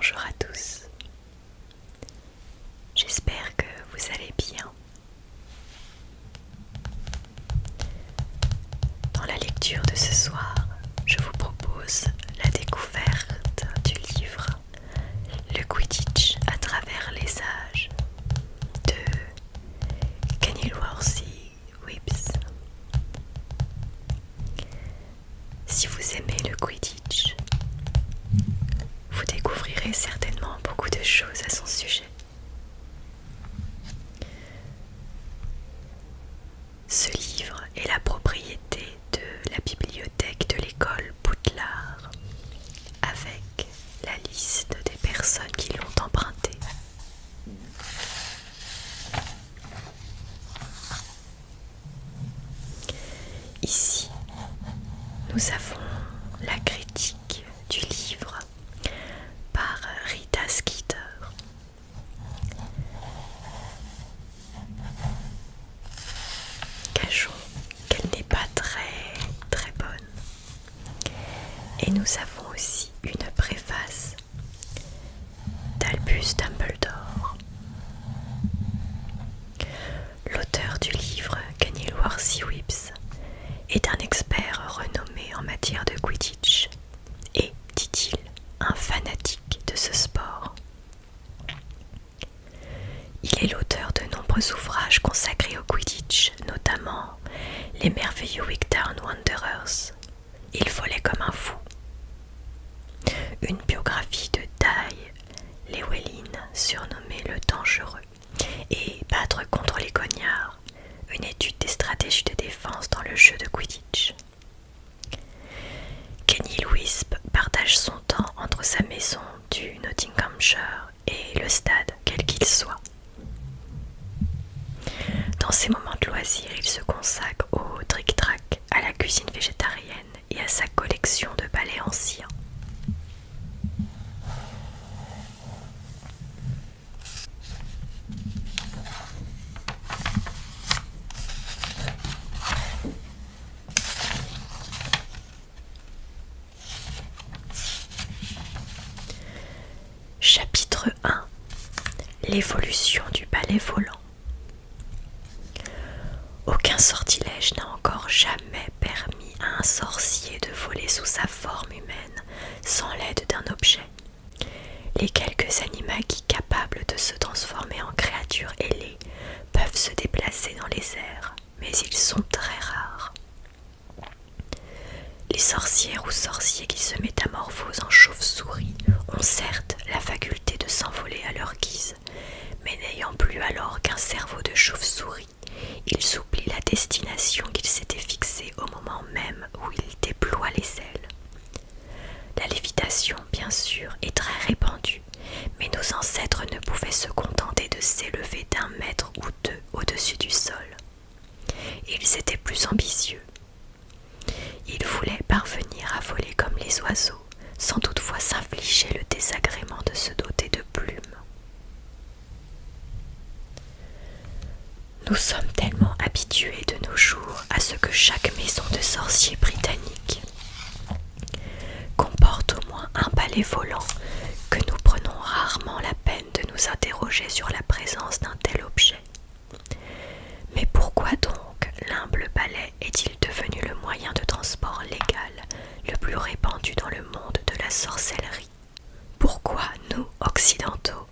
Bonjour à tous, j'espère que vous allez bien. Dans la lecture de ce soir, je vous propose la découverte du livre Le Quidditch à travers les âges de Kenilworthy Whipps. Si vous aimez le Quidditch, vous découvrirez certainement beaucoup de choses à son sujet. Ce livre est la propriété de la bibliothèque de l'école Poudlard, avec la liste des personnes qui l'ont emprunté. Ici, nous avons la critique du livre par Rita Skeeter. Cachons qu'elle n'est pas très bonne. Et nous avons aussi une préface d'Albus Dumbledore. L'auteur du livre, Kenilworthy Whipps, est un expert renommé en matière de Quidditch et, dit-il, un fanatique de ce sport. Il est l'auteur de nombreux ouvrages consacrés au Quidditch, notamment Les merveilleux Wigtown Wanderers, Il volait comme un fou, une biographie de Dai Llewellyn, surnommé le Dangereux, et Battre contre les cognards, une étude des stratégies de défense dans le jeu de Quidditch. Kenny Wisp partage son temps entre sa maison du Nottinghamshire et le stade, quel qu'il soit. Dans ses moments de loisirs, il se consacre au tric-trac, à la cuisine végétarienne et à sa collection de balais anciens. Chapitre 1. L'évolution du balai volant. Aucun sortilège n'a encore jamais permis à un sorcier de voler sous sa forme humaine sans l'aide d'un objet. Les quelques animagies capables de se transformer en créatures ailées peuvent se déplacer dans les airs, mais ils sont très rares. Les sorcières ou sorciers qui se métamorphosent en chauve-souris ont certes la faculté de s'envoler à leur guise, mais n'ayant plus alors qu'un cerveau de chauve-souris, ils oublient la destination qu'ils s'étaient fixée au moment même où ils déploient les ailes. La lévitation, bien sûr, est très répandue, mais nos ancêtres ne pouvaient se contenter de s'élever d'1 mètre ou 2 au-dessus du sol. Ils étaient plus ambitieux. Ils voulaient parvenir à voler comme les oiseaux, sans toutefois s'infliger le désagrément de se doter de plumes. Nous sommes tellement habitués de nos jours à ce que chaque maison de sorciers britannique comporte au moins un balai volant que nous prenons rarement la peine de nous interroger sur la présence d'un tel objet. Mais pourquoi donc l'humble balai est-il devenu le moyen de transport légal le plus répandu dans le monde de la sorcellerie? Pourquoi nous, occidentaux,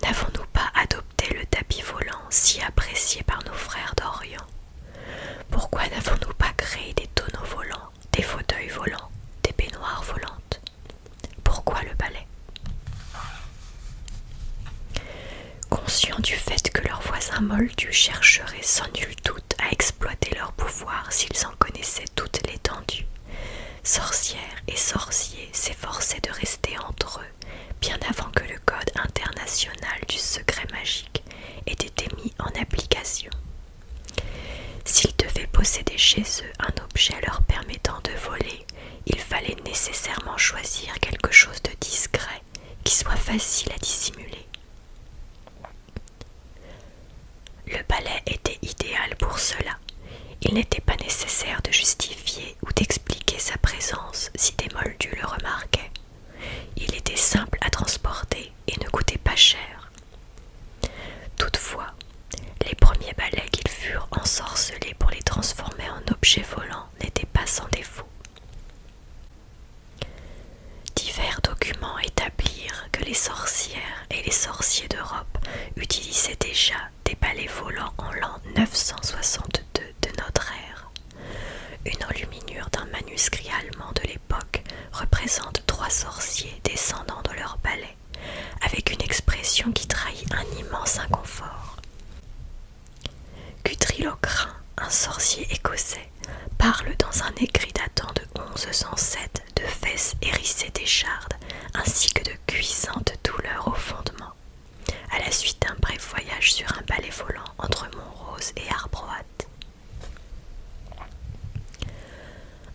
n'avons-nous pas adopté le tapis volant si apprécié par nos frères d'Orient? Pourquoi n'avons-nous pas créé des tonneaux volants, des fauteuils volants, des baignoires volantes? Pourquoi le balai? Conscients du fait que leurs voisins moldus chercheraient sans nul doute à exploiter leur pouvoir s'ils en connaissaient toute l'étendue, sorcières et sorciers s'efforçaient de rester entre eux bien avant que le code international du secret magique ait été mis en application. S'ils devaient posséder chez eux un objet leur permettant de voler, il fallait nécessairement choisir quelque chose de discret, qui soit facile à dissimuler. Le balai était idéal pour cela. Il n'était pas nécessaire de justifier ou d'expliquer sa présence si des moldus le remarquaient. Il était simple à transporter les sorcières et les sorciers d'Europe utilisaient déjà des balais volants en l'an 962 de notre ère. Une enluminure d'un manuscrit allemand de l'époque représente 3 sorciers descendant de leur balai, avec une expression qui trahit un immense inconfort. Guthrie-Locrin, un sorcier écossais, parle dans un écrit datant de 1107 de fesses hérissées d'échardes ainsi que de cuisantes douleurs au fondement, à la suite d'un bref voyage sur un balai volant entre Montrose et Arbroath.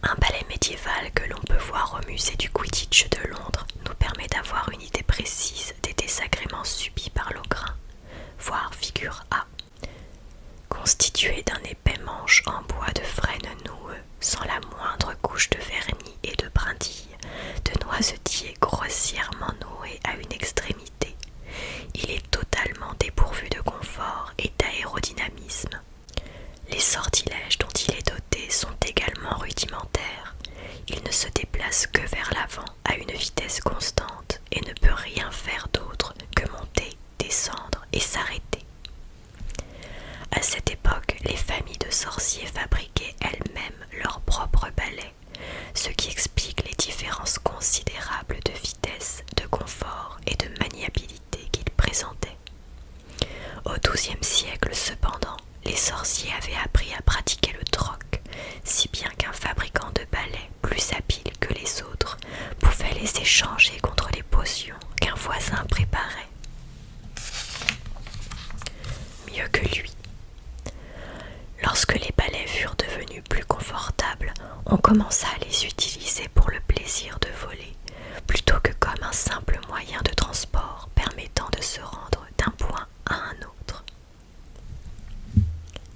Un balai médiéval que l'on peut voir au musée du Quidditch de Londres nous permet d'avoir une idée précise des désagréments subis par Locrin, voir figure A. Constitué d'un épais manche en bois de frêne noueux, sans la moindre couche de vernis et de brindilles, de noisetiers grossièrement noués à une extrémité, il est totalement dépourvu de confort et d'aérodynamisme. Les sortilèges dont il est doté sont également rudimentaires. Il ne se déplace que vers l'avant à une vitesse constante et ne peut rien faire d'autre que monter, descendre et s'arrêter. À cette époque, les familles de sorciers fabriquaient elles-mêmes leurs propres balais, ce qui explique les différences considérables de vitesse, de confort et de maniabilité qu'ils présentaient. Au XIIe siècle, cependant, les sorciers avaient appris à pratiquer le troc, si bien qu'un fabricant de balais plus habile que les autres pouvait les échanger contre les potions qu'un voisin préparait. Mieux que lui. Lorsque les balais furent devenus plus confortables, on commença à les utiliser pour le plaisir de voler, plutôt que comme un simple moyen de transport permettant de se rendre d'un point à un autre.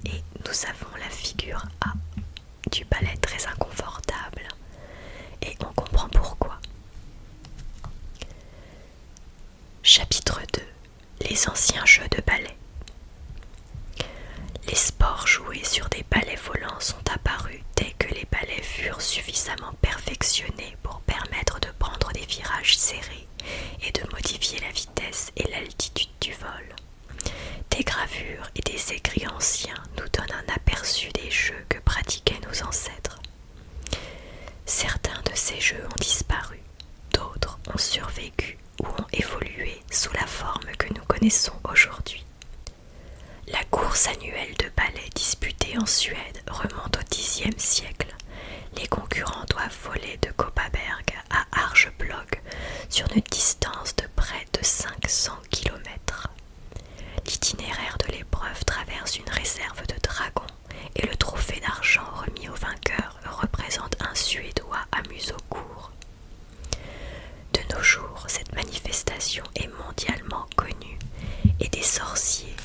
Et nous avons la figure A du balai très inconfortable, et on comprend pourquoi. Chapitre 2. Les anciens jeux de balai. Les sports joués sur des balais volants sont apparus dès que les balais furent suffisamment perfectionnés pour permettre de prendre des virages serrés et de modifier la vitesse et l'altitude du vol. Des gravures et des écrits anciens nous donnent un aperçu des jeux que pratiquaient nos ancêtres. Certains de ces jeux ont disparu, d'autres ont survécu ou ont évolué sous la forme que nous connaissons aujourd'hui. La course annuelle de balai disputée en Suède remonte au Xe siècle. Les concurrents doivent voler de Kopparberg à Arjeplog sur une distance de près de 500 km. L'itinéraire de l'épreuve traverse une réserve de dragons et le trophée d'argent remis au vainqueur représente un Suédois à museau court. De nos jours, cette manifestation est mondialement connue et des sorciers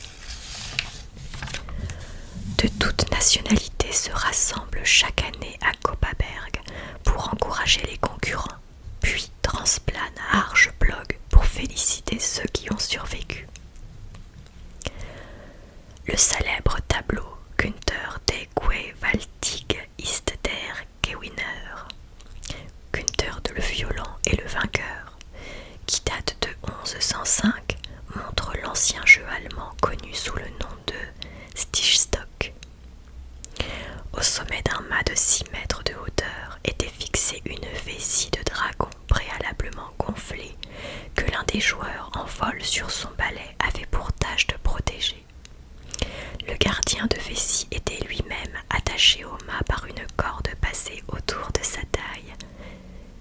de toute nationalité se rassemblent chaque année à Kopparberg pour encourager les concurrents, puis transplanent à Arjeplog pour féliciter ceux qui ont survécu. Le célèbre tableau Gunther der Gewaltige ist der Gewinner, Gunther le violent et le vainqueur, qui date de 1105, montre l'ancien jeu allemand connu sous le nom de Stichstock. Au sommet d'un mât de 6 mètres de hauteur était fixée une vessie de dragon préalablement gonflée que l'un des joueurs en vol sur son balai avait pour tâche de protéger. Le gardien de vessie était lui-même attaché au mât par une corde passée autour de sa taille,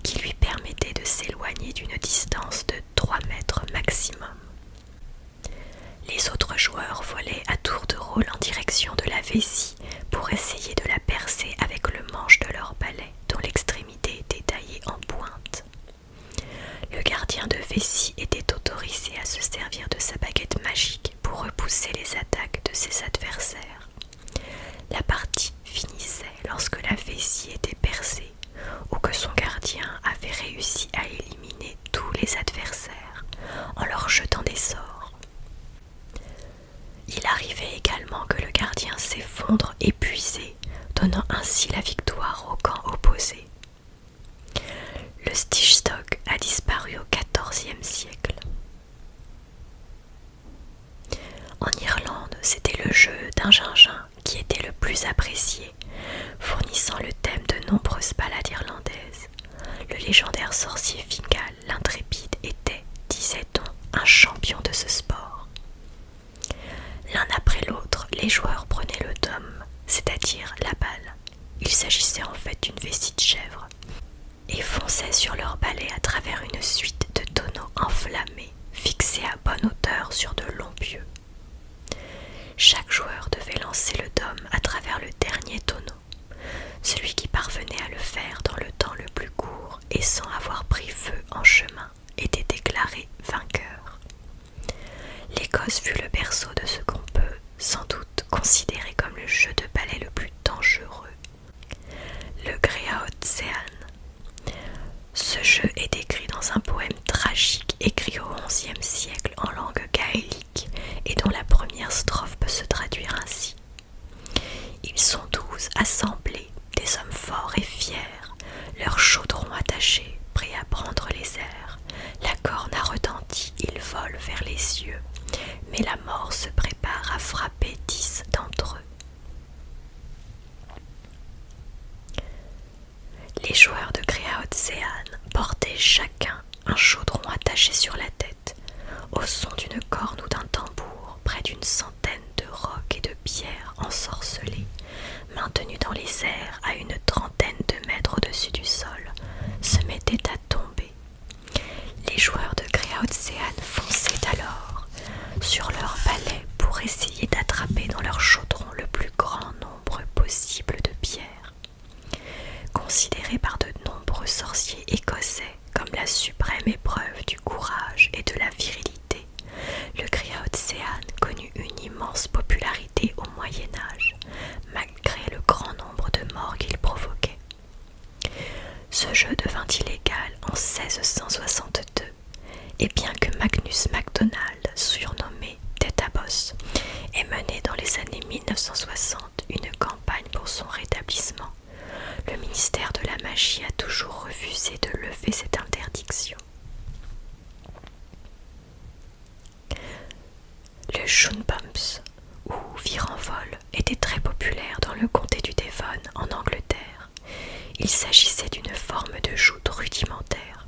qui lui permettait de s'éloigner d'une distance de 3 mètres maximum. Les autres joueurs volaient à tour de rôle en direction de la vessie pour essayer de la percer avec le manche de leur balai dont l'extrémité était taillée en pointe. Le gardien de vessie était autorisé à se servir de sa baguette magique pour repousser les attaques de ses adversaires. La partie finissait lorsque la vessie était percée ou que son gardien avait réussi à éliminer tous les adversaires en leur jetant des sorts. Il arrivait également que le gardien s'effondre épuisé, donnant ainsi la victoire au camp opposé. Le Stichstock a disparu au XIVe siècle. le jeu d'un gingin qui était le plus apprécié, fournissant le thème de nombreuses ballades irlandaises. Le légendaire sorcier Fingal l'intrépide était, disait-on, un champion de ce sport. L'un après l'autre, les joueurs prenaient le dôme, c'est-à-dire la balle. Il s'agissait en fait d'une vessie de chèvre, et fonçaient sur leur balai à travers une suite de tonneaux enflammés, fixés à bonne hauteur sur de longs pieux. Chaque joueur devait lancer le dôme à travers le dernier tonneau. Celui qui parvenait à le faire dans le temps le plus court et sans avoir pris feu en chemin était déclaré vainqueur. L'Écosse fut le berceau de ce qu'on peut, sans doute, considérer comme le jeu de balai le plus dangereux, le Greaotsean. Ce jeu est décrit dans un poème tragique écrit au XIe siècle en langue gaélique et dont la première strophe peut se traduire ainsi. Ils sont 12 assemblés, des hommes forts et fiers, leurs chaudrons attachés, prêts à prendre les airs. La corne a retenti, ils volent vers les cieux, mais la mort se prépare à frapper 10 d'entre eux. Les joueurs de Greaotsean portaient chacun un chaudron attaché sur la tête, au son d'une corne ou d'un tambour, près d'une centaine de rocs et de pierres ensorcelées, maintenus dans les airs à une trentaine de mètres au-dessus du sol, se mettaient à tomber. Les joueurs de Greaotsean fonçaient alors sur leurs balais pour essayer d'attraper dans leur chaudron le plus grand nombre possible de pierres. Considéré par de nombreux sorciers écossais comme la suprême épreuve du courage et de la virilité, le Greaotsean connut une immense popularité au Moyen-Âge, malgré le grand nombre de morts qu'il provoquait. Ce jeu devint illégal en 1662, et bien que Magnus MacDonald, surnommé Tête à Bosse, ait mené dans les années 1960 une campagne pour son rétablissement, le ministère de la Magie a toujours refusé de lever cette interdiction. Le Shoonbumps, ou Virenvol, était très populaire dans le comté du Devon, en Angleterre. Il s'agissait d'une forme de joute rudimentaire,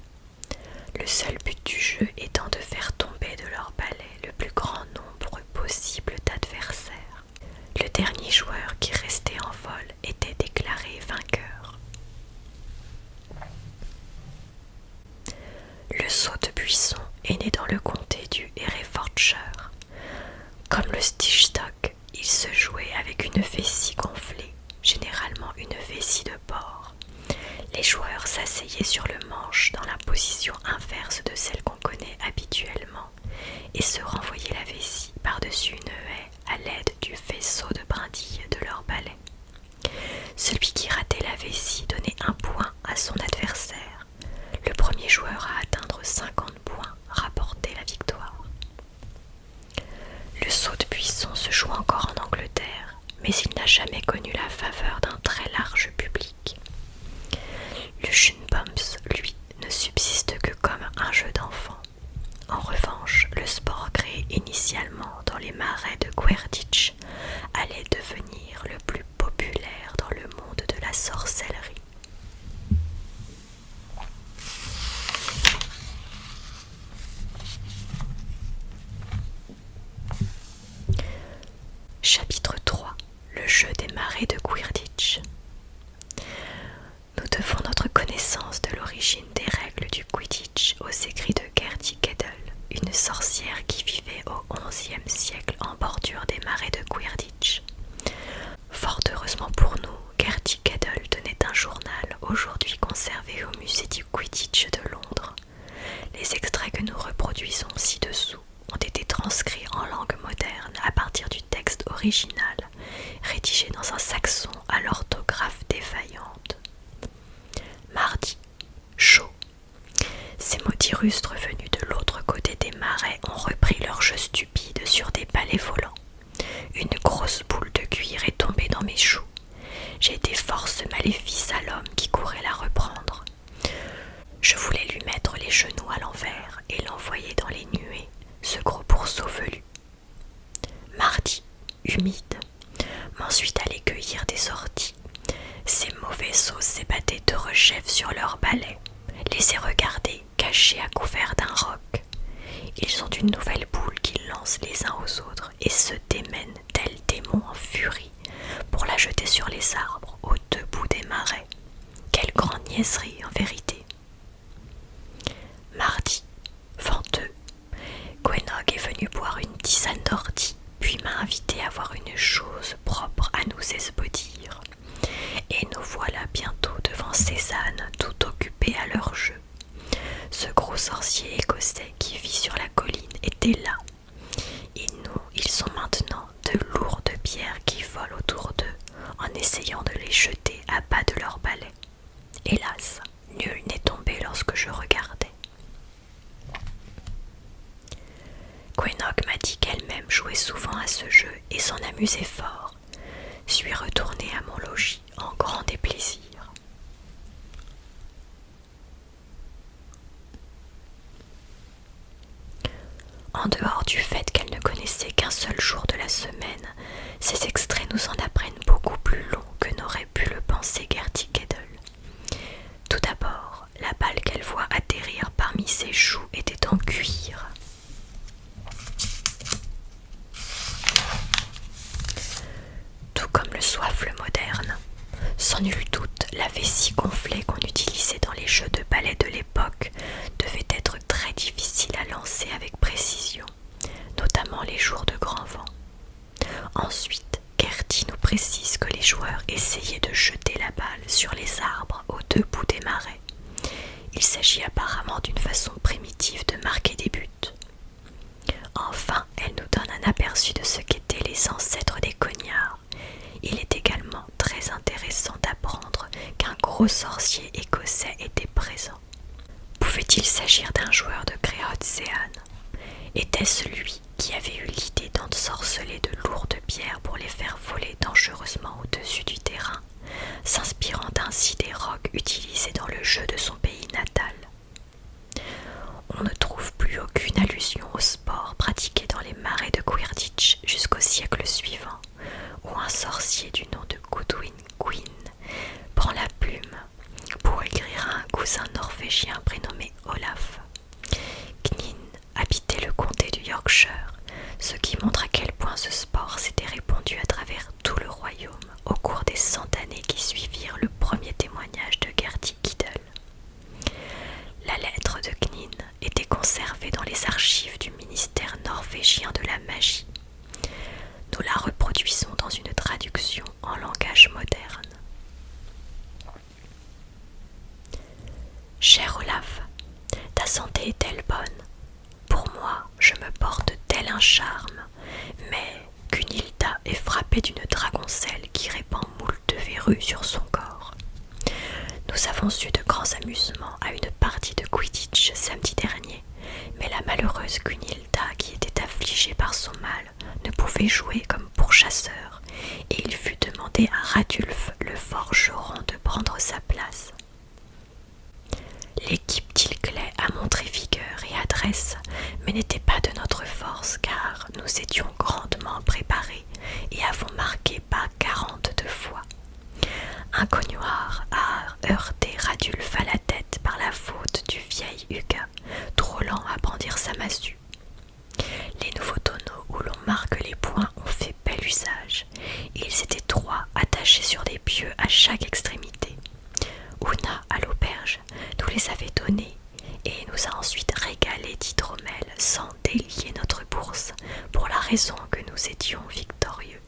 le seul but du jeu étant de faire tomber de leur balai le plus grand nombre possible d'adversaires. Le dernier joueur qui restait en vol était déclaré vainqueur. Le saut de buisson est né dans le comté du Herefordshire. Comme le Stichstock, il se jouait avec une vessie gonflée, généralement une vessie de porc. Les joueurs s'asseyaient sur le manche dans la position inverse de celle qu'on connaît habituellement et se renvoyaient la vessie par-dessus une haie à l'aide du faisceau de brindilles de leur balai. Celui qui ratait la vessie donnait un point à son adversaire. Le premier joueur à atteindre 50 points rapportait la victoire. Le saut de buisson se joue encore en Angleterre, mais il n'a jamais connu la faveur d'un très large public. Le Shoonbumps, lui, ne subsiste que comme un jeu d'enfant. En revanche, le sport créé initialement dans les marais de Guerditch allait devenir le plus populaire dans le monde de la sorcellerie. Chapitre 3. Le jeu des marais de Quidditch. Nous devons notre connaissance de l'origine des règles du Quidditch aux écrits de Gertie Keddle, une sorcière qui vivait au XIe siècle en bordure des marais de Quidditch. Fort heureusement pour nous, Gertie Keddle tenait un journal aujourd'hui conservé au musée du Quidditch de Londres. Les extraits que nous reproduisons ci-dessous ont été transcrits en langue moderne à partir du texte original, rédigé dans un saxon à l'orthographe défaillante. Mardi, chaud. Ces maudits rustres venus de l'autre côté des marais ont repris leur jeu stupide sur des balais volants. Une grosse boule de cuir est tombée dans mes choux. J'ai été force maléfice à l'homme qui courait la reprendre. Je voulais lui mettre les genoux à l'envers et l'envoyer dans les nuées, ce gros pourceau velu. Mardi, humide. attachés à couvert d'un roc. Ils ont une nouvelle boule qu'ils lancent les uns aux autres et se démènent tels démons en furie pour la jeter sur les arbres aux deux bouts des marais. Quelle grande niaiserie en vérité. Mardi, venteux, Gwenog est venu boire une tisane d'ortie, puis m'a invité à voir une chose propre à nous esbaudir. Et nous voilà bientôt devant Cézanne, tout occupés à leur jeu. Ce gros sorcier écossais qui vit sur la colline était là. Et nous, ils sont maintenant de lourdes pierres qui volent autour d'eux en essayant de les jeter à bas de leurs balais. Hélas, nul n'est tombé lorsque je regardais. Gwenog m'a dit qu'elle-même jouait souvent à ce jeu et s'en amusait fort. Suis retournée à mon logis en grand déplaisir. En dehors du fait qu'elle ne connaissait qu'un seul jour de la semaine, ces extraits nous en apprennent beaucoup plus long que n'aurait pu le penser Gertie Keddle. Tout d'abord, la balle qu'elle voit atterrir parmi ses joues était en cuir. Tout comme le soifle moderne. Sans nul doute, la vessie gonflée qu'on utilisait dans les jeux de ballet de l'époque devait être très difficile à lancer avec précision, notamment les jours de grand vent. Ensuite, Gertie nous précise que les joueurs essayaient de jeter la balle sur les arbres aux deux bouts des marais. Il s'agit apparemment d'une façon primitive de marquer des buts. Enfin, elle nous donne un aperçu de ce qu'étaient les ancêtres des cognards. Il est également très intéressant d'apprendre qu'un gros sorcier écossais était présent. Pouvait-il s'agir d'un joueur de Creodzéan? Était-ce lui qui avait eu l'idée d'ensorceler de lourdes pierres pour les faire voler dangereusement au-dessus du terrain, s'inspirant ainsi des rocs utilisés dans le jeu de son pays natal? On ne trouve plus aucune allusion au sport pratiqué dans les marais de Quidditch jusqu'au siècle suivant, où un sorcier du nom de Goodwin Quinn prend la plume pour écrire à un cousin norvégien prénommé Olaf. Knin habitait le comté du Yorkshire, ce qui montre à quel point ce sport s'était répandu à travers tout le royaume au cours des 100 années qui suivirent le premier témoignage de Gertie Keddle. La lettre de Knin était conservée dans les archives du ministère norvégien de la magie. Nous la reproduisons dans une traduction en langage moderne. Cher Olaf, ta santé est-elle bonne? Pour moi, je me porte tel un charme, mais Cunhilda est frappée d'une dragoncelle qui répand moult verrues sur son corps. Nous avons eu de grands amusements à une partie de Quidditch samedi dernier, mais la malheureuse Cunhilda, qui était affligée par son mal, ne pouvait jouer comme pourchasseur, et il fut demandé à Radulf le forgeron de prendre sa place. L'équipe d'Ilkley a montré vigueur et adresse, mais n'était pas de notre force, car nous étions grandement préparés et avons marqué pas 42 fois. Un cognoir a heurté Radulf à la tête par la faute du vieil Huga, trop lent à brandir sa massue. Les nouveaux tonneaux où l'on marque les points ont fait bel usage. Ils étaient 3 attachés sur des pieux à chaque extrémité. Ouna, à l'auberge, nous les avait donnés et nous a ensuite régalés d'hydromel sans délier notre bourse, pour la raison que nous étions victorieux.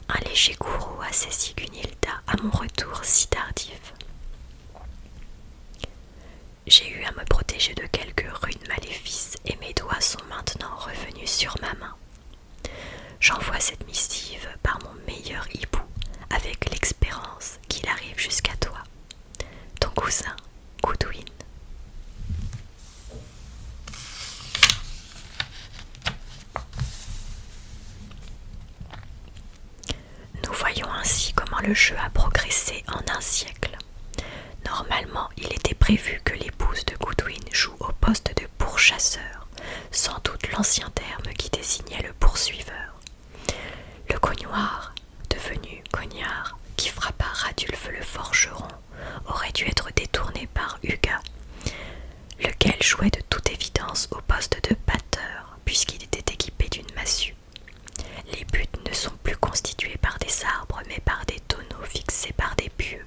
Un léger courroux a saisi Cunhilda à mon retour si tardif. J'ai eu à me protéger de quelques rudes maléfices et mes doigts sont maintenant revenus sur ma main. J'envoie cette missive par mon meilleur hibou avec l'espérance qu'il arrive jusqu'à toi. Ton cousin, Goodwin. Nous voyons ainsi comment le jeu a progressé en un siècle. Normalement, il était prévu que l'épouse de Goodwin joue au poste de pourchasseur, sans doute l'ancien terme qui désignait le poursuiveur. Le cognoir, devenu cognard, qui frappa Radulf le forgeron, aurait dû être détourné par Huga. Le jouait de toute évidence au poste de batteur, puisqu'il était équipé d'une massue. Les buts ne sont plus constitués par des arbres, mais par des tonneaux fixés par des pieux.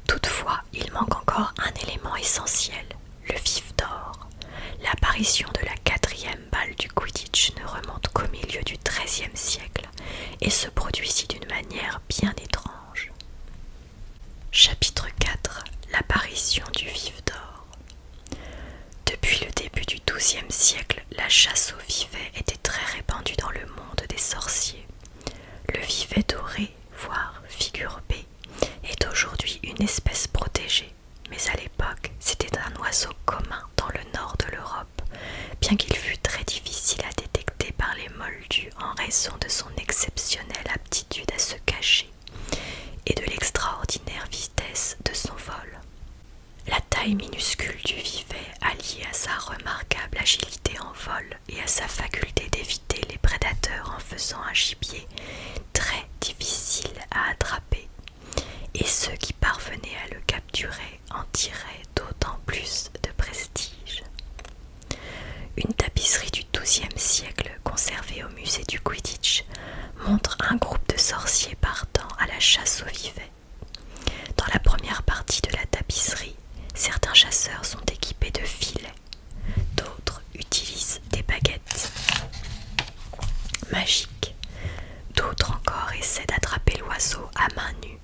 Toutefois, il manque encore un élément essentiel, le vif d'or. L'apparition de la 4e balle du Quidditch ne remonte qu'au milieu du XIIIe siècle et se produisit d'une manière bien étrange. Chapitre 4. L'apparition du vif d'or. Depuis le début du XIIe siècle, la chasse au vivet était très répandue dans le monde des sorciers. Le vivet doré, voire figure B, est aujourd'hui une espèce protégée, mais à l'époque c'était un oiseau commun dans le nord de l'Europe, bien qu'il fût très difficile à détecter par les moldus en raison de son exceptionnelle aptitude à se cacher et de l'extraordinaire vitesse de son vol. La taille minuscule du vivet, alliée à sa remarquable agilité en vol et à sa faculté d'éviter les prédateurs en faisant un gibier très difficile à attraper, et ceux qui parvenaient à le capturer en tiraient d'autant plus de prestige. Une tapisserie du XIIe siècle conservée au musée du Quidditch montre un groupe de sorciers partant à la chasse au vivet. Dans la première partie de la tapisserie, certains chasseurs sont équipés de filets, d'autres utilisent des baguettes magiques, d'autres encore essaient d'attraper l'oiseau à main nue.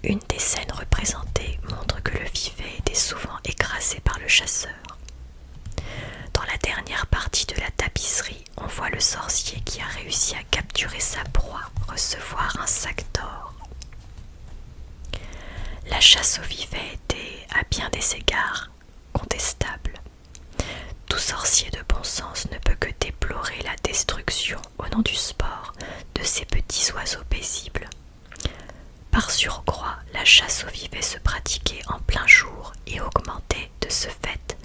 Une des scènes représentées montre que le vivet était souvent écrasé par le chasseur. Dans la dernière partie de la tapisserie, on voit le sorcier qui a réussi à capturer sa proie recevoir un sac d'or. La chasse au vivet était, à bien des égards, contestable. Tout sorcier de bon sens ne peut que déplorer la destruction, au nom du sport, de ces petits oiseaux paisibles. Par surcroît, la chasse au vivet se pratiquait en plein jour et augmentait de ce fait,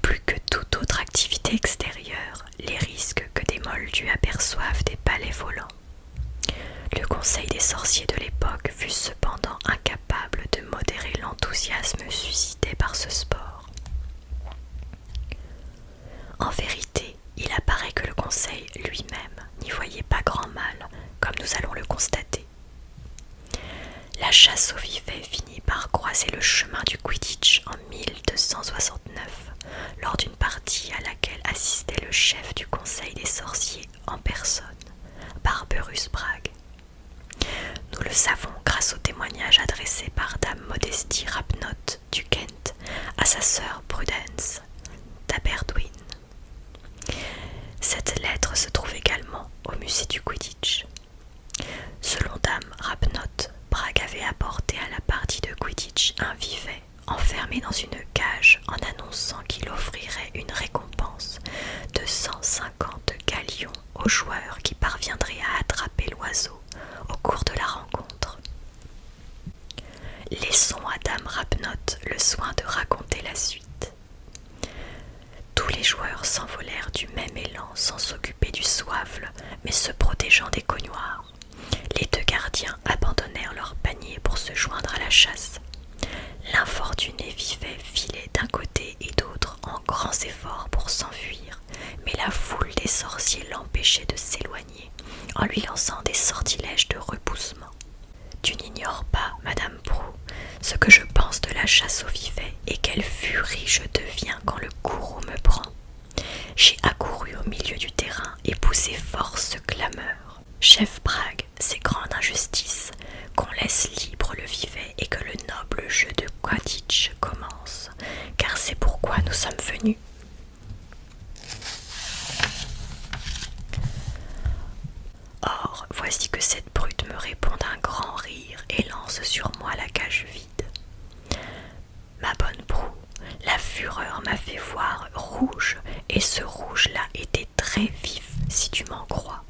plus que toute autre activité extérieure, les risques que des moldus aperçoivent des palais volants. Le conseil des sorciers de l'époque fut cependant incapable de modérer l'enthousiasme suscité par ce sport. En vérité, il apparaît que le conseil lui-même n'y voyait pas grand mal, comme nous allons le constater. La chasse au vivet finit par croiser le chemin du Quidditch en 1269, lors d'une partie à laquelle assistait le chef du conseil des sorciers en personne, Barberus Bragg. Nous le savons grâce au témoignage adressé par Dame Modestie Rapnot du Kent à sa sœur Prudence d'Aberdeen. Cette lettre se trouve également au musée du Quidditch. Selon Dame Rapnot, Bragg avait apporté à la partie de Quidditch un vivet enfermé dans une cage en annonçant qu'il offrirait une récompense de 150 galions aux joueurs qui parviendraient à attraper l'oiseau au cours de la rencontre. Laissons à Dame Rapnot le soin de raconter la suite. Tous les joueurs s'envolèrent du même élan sans s'occuper du soifle, mais se protégeant des cognoirs. Les deux gardiens abandonnèrent leur panier pour se joindre à la chasse. L'infortuné vivet filait d'un côté et d'autre en grands efforts pour s'enfuir, mais la foule des sorciers l'empêchait de s'éloigner en lui lançant des sortilèges de repoussement. Tu n'ignores pas, Madame Prou, ce que je pense de la chasse au vivet et quelle furie je deviens quand le courroux me prend. J'ai accouru au milieu du terrain et poussé fort ce clameur. Chef Bragg, c'est grande injustice qu'on laisse libre le vivet et que le noble jeu de Quidditch commence, car c'est pourquoi nous sommes venus. Or, voici que cette brute me répond d'un grand rire et lance sur moi la cage vide. Ma bonne Prou, la fureur m'a fait voir rouge, et ce rouge-là était très vif, si tu m'en crois.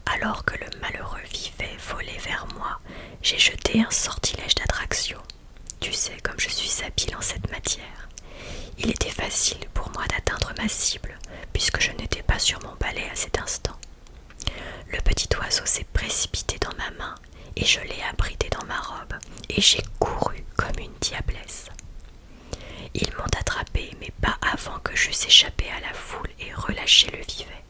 Alors que le malheureux vivet volait vers moi, j'ai jeté un sortilège d'attraction. Tu sais comme je suis habile en cette matière. Il était facile pour moi d'atteindre ma cible, puisque je n'étais pas sur mon balai à cet instant. Le petit oiseau s'est précipité dans ma main, et je l'ai abrité dans ma robe, et j'ai couru comme une diablesse. Ils m'ont attrapé, j'eusse échappé à la foule et relâché le vivet.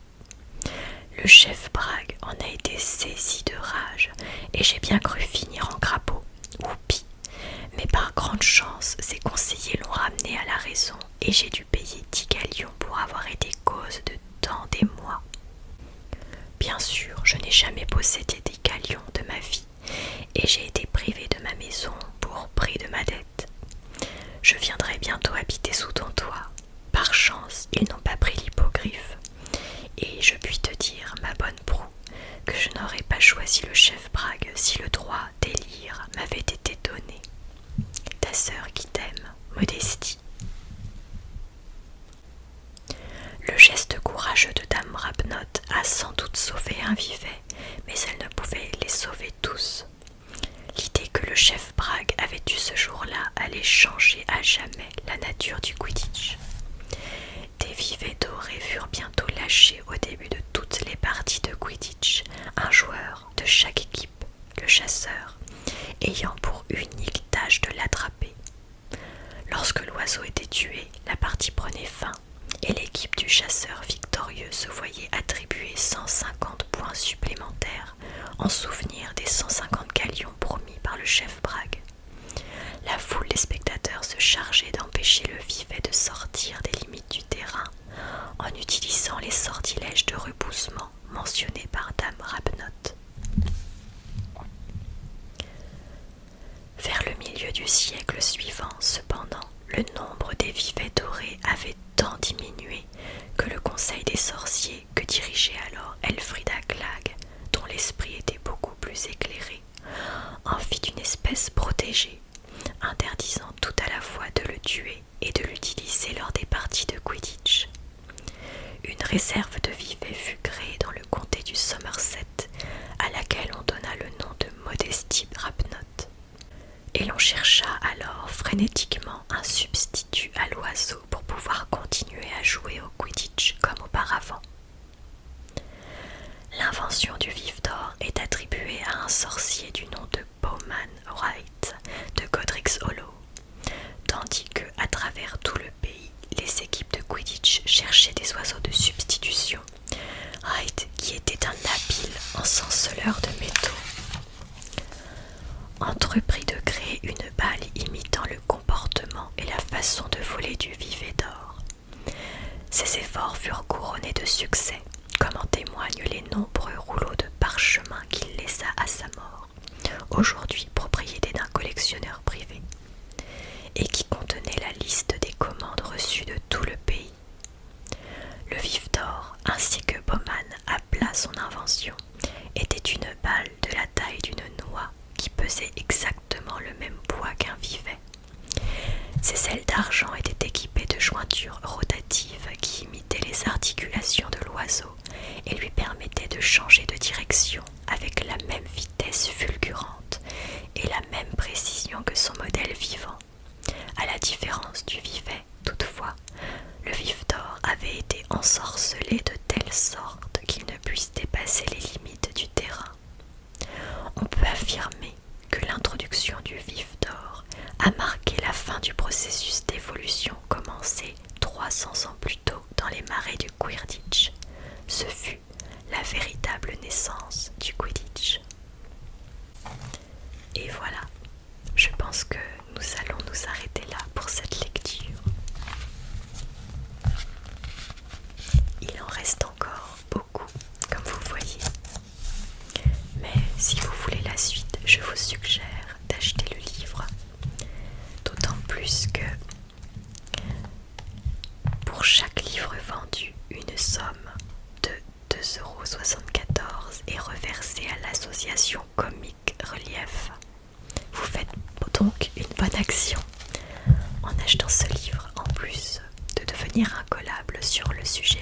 Le chef Bragg en a été saisi de rage, et j'ai bien cru finir en crapaud, ou pis. Mais par grande chance, ses conseillers l'ont ramené à la raison, et j'ai dû payer 10 galions pour avoir été cause de tant d'émoi. Bien sûr, je n'ai jamais possédé des galions de ma vie, et j'ai été privé de ma maison pour prix de ma dette. Je viendrai bientôt habiter sous ton toit. Par chance, ils n'ont pas pris l'hippogriffe. Et je puis te dire, ma bonne proue, que je n'aurais pas choisi le chef Bragg si le droit d'élire m'avait été donné. Ta sœur qui t'aime, Modestie. Le geste courageux de dame Rabnotte a sans doute sauvé un vivet, mais elle ne pouvait les sauver tous. L'idée que le chef Bragg avait eue ce jour-là allait changer à jamais la nature du Quidditch. Des vivets dorés furent bientôt lâchés au début de toutes les parties de Quidditch, un joueur de chaque équipe, le chasseur, ayant pour unique tâche de l'attraper. Lorsque l'oiseau était tué, la partie prenait fin, et l'équipe du chasseur victorieux se voyait attribuer 150 points supplémentaires en souvenir des 150 galions promis par le chef Bragg. La foule des spectateurs se chargeait d'empêcher le vivet de sortir des limites du terrain en utilisant les sortilèges de repoussement mentionnés par dame Rabnotte. Vers le milieu du siècle suivant, cependant, le nombre des vivets dorés avait tant diminué que le conseil des sorciers que dirigeait alors Elfrida Clegg, dont l'esprit était beaucoup plus éclairé, en fit une espèce protégée, interdisant tout à la fois de le tuer et de l'utiliser lors des parties de Quidditch. Une réserve de vivets fut créée dans le comté du Somerset, à laquelle on donna le nom de Modestie Rabnotte. Et l'on chercha alors frénétiquement un substitut à l'oiseau pour pouvoir continuer à jouer au Quidditch comme auparavant. L'invention du vif d'or est attribuée à un sorcier du nom de Bowman Wright de Godric's Hollow, tandis que, à travers tout le pays, les équipes de Quidditch cherchaient des oiseaux de substitution. Wright, qui était un habile ensorceleur de métaux, entreprit de créer une balle imitant le comportement et la façon de voler du vivet d'or. Ses efforts furent couronnés de succès, comme en témoignent les nombreux rouleaux de parchemin qu'il laissa à sa mort, aujourd'hui propriété d'un collectionneur privé, et qui contenait la liste des commandes reçues de tout le pays. Le vif d'or, ainsi que Bowman appela son invention, était une balle de la taille d'une noix qui pesait exactement le même poids qu'un vivet. Ses ailes d'argent étaient équipées de jointures rotatives qui imitaient les articulations de l'oiseau et lui permettaient de changer de direction avec la même vitesse fulgurante et la même précision que son modèle vivant. À la différence du vivet, toutefois, le vif d'or avait été ensorcelé de telle sorte qu'il ne puisse dépasser les limites du terrain. On peut affirmer que l'introduction du vif d'or a marqué la fin du processus d'évolution commencé 300 ans plus tôt dans les marais du Quidditch. Ce fut la véritable naissance du Quidditch. Et voilà, je pense que nous allons nous arrêter là pour cette lecture. Il en reste encore beaucoup, comme vous voyez. Mais si vous voulez la suite, je vous suggère d'acheter le livre. D'autant plus que pour chaque livre vendu, une somme de 2,74 € est reversée à l'association Comic Relief. Vous faites donc une bonne action en achetant ce livre, en plus de devenir incollable sur le sujet.